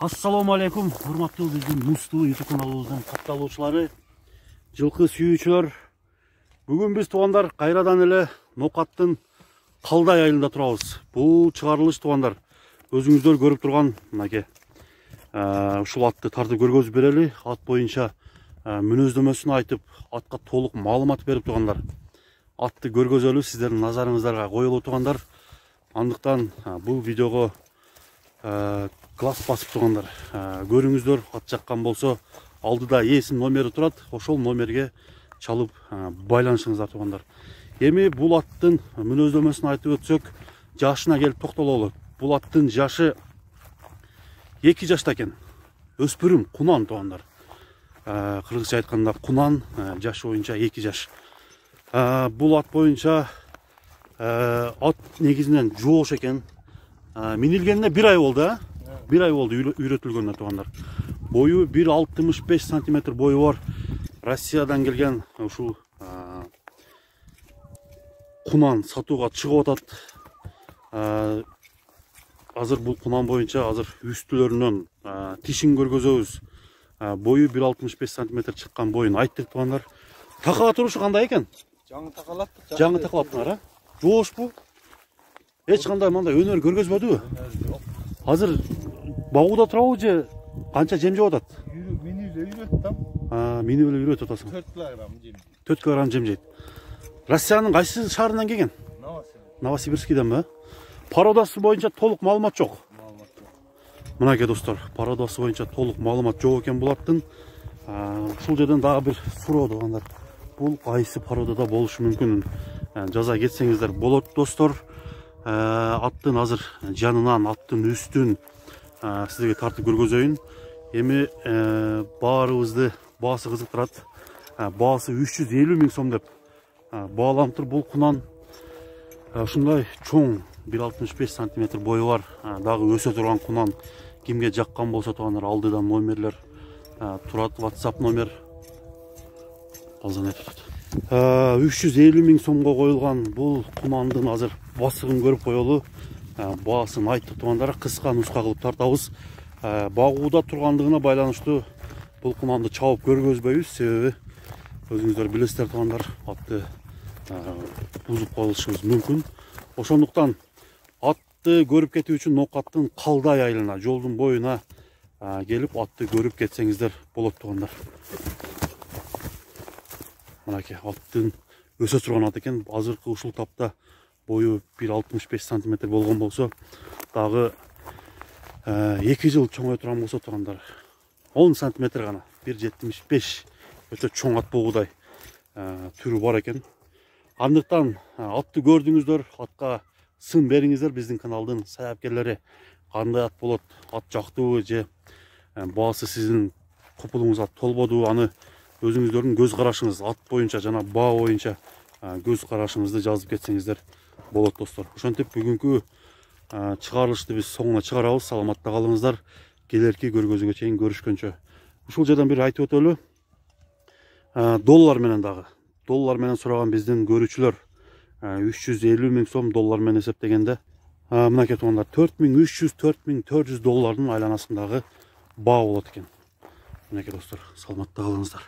Assalamu alaikum, hurmattуу биздин Мустуу YouTube каналыбыздын катталуучулары, жылкы сүйүүчүлөр. Бүгүн биз туугандар кайрадан эле Нокаттын Калдай айылында турабыз. Бул чыгарылыш туугандар өзүңүздөр көрүп турган мынакей ушул атты тартып көргөзүп берели. Ат боюнча мүнөздөмөсүн айтып, атка толук маалымат берип тургандар. Атты көргөзөлү сиздердин назарыңыздарга коюлуу туугандар. Андыктан бул видеого класс басып тургандар, көрүңүздөр. Ат жаккан болсо, алдыда ээсинин номери турат, ошол номерге чалып байланышыңыздар туугандар. Эми бул аттын мүнөздөмөсүн айтып өтсөк, жашына келип токтололу. Бул аттын жашы 2 жашта экен. Өспүрүм, кунан туугандар. Кыргызча айтканда кунан, жашы боюнча 2 жаш. Бул ат боюнча ат негизинен жоош экен. Минилгенине 1 ай болду, 1 ай болду үйрөтүлгөнүнө туугандар. Бою 1,65 см бою бар. Россиядан келген ушул кунан сатууга чыгып атат. Азыр бул кунан боюнча азыр үстүлөрүнөн тишин көргөзөбүз. Бою 1,65 см чыккан боюн айттык туугандар. Такага турушу кандай экен? Жаңы такалаттык. Жаңы такалаттыңар, жоош бу. Эч кандай мындай өнөр көргөзбөдүбү? Азыр багууда турабы же канча жем жеп атат? Мени эле үйрөттүм. Мени эле үйрөтүп атасың. 4 килограмм жем. 4 килограмм жем жейт. Россиянын кайсы шаарынан келген? Новосибирскийден бе? Породасы боюнча толук маалымат жок. Мынакей достор, породасы боюнча толук маалымат жок экен бул аттын. Ушул жерден дагы бир суроо туугандар. Бул кайсы породада болушу мүмкүн? Жаза кетсеңиздер болот достор. Аттын азыр жанынан, аттын үстүн сизге тартып көргөзөйүн. Эми баарыбызды баасы кызыктырат. Баасы 350 000 сом деп бааланып тур. Бул кунан ушундай чоң 1,65 см бою бар, дагы өсө турган кунан. Кимге жаккан болсо туугандар, алдыдан номерлер турат, WhatsApp номер. Алдан айтып атат. 350 000 сомго коюлган бул кунандын азыр басыгын көрүп коелу. Баасын айттык туугандар, кыска нуска кылып тартабыз. Багууда тургандыгына байланыштуу бул кунанды чабып көргөзбөйбүз, себеби өзүңүздөр билесиздер туугандар, атты бузуп калышыбыз мүмкүн. Ошондуктан атты көрүп кетүү үчүн Нокаттын Калдай айылына, жолдун боюна келип атты көрүп кетсеңиздер болот туугандар. Мынакей аттын өсө турган ат экен. Азыркы ушул тапта бою 1,65 см болгон болсо, дагы 2 жыл чоңое турган болсо туугандар, 10 см гана, 1,75 өтө чоң ат болгудай түрү бар экен. Андыктан атты көрдүңүздөр, атка сын бериңиздер. Биздин каналдын саяпкерлери кандай ат болот, ат жактыбы же баасы сиздин купулуңузга толбодубу, аны өзүңүздөрдүн көз карашыңыз, ат боюнча жана баа боюнча көз карашыңызды жазып кетсеңиздер болот достор. Ошентип бүгүнкү чыгарылышты биз соңуна чыгарабыз. Саламатта калыңыздар. Келерки көргөзүүгө чейин көрүшкөнчө. Ушул жерден бир айтып өтөлү. Доллар менен дагы. Доллар менен сураган биздин көрүүчүлөр 350 000 сом доллар менен эсептегенде, мынакей туугандар, 4300-4400 доллардын айланасындагы баа болот экен. Мынакей достор, саламатта калыңыздар.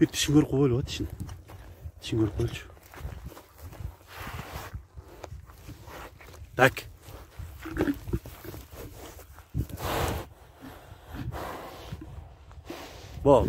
Bir dişin görüp koyuyor o dişin. Dişin görüp koyuyor. Tak. Bol.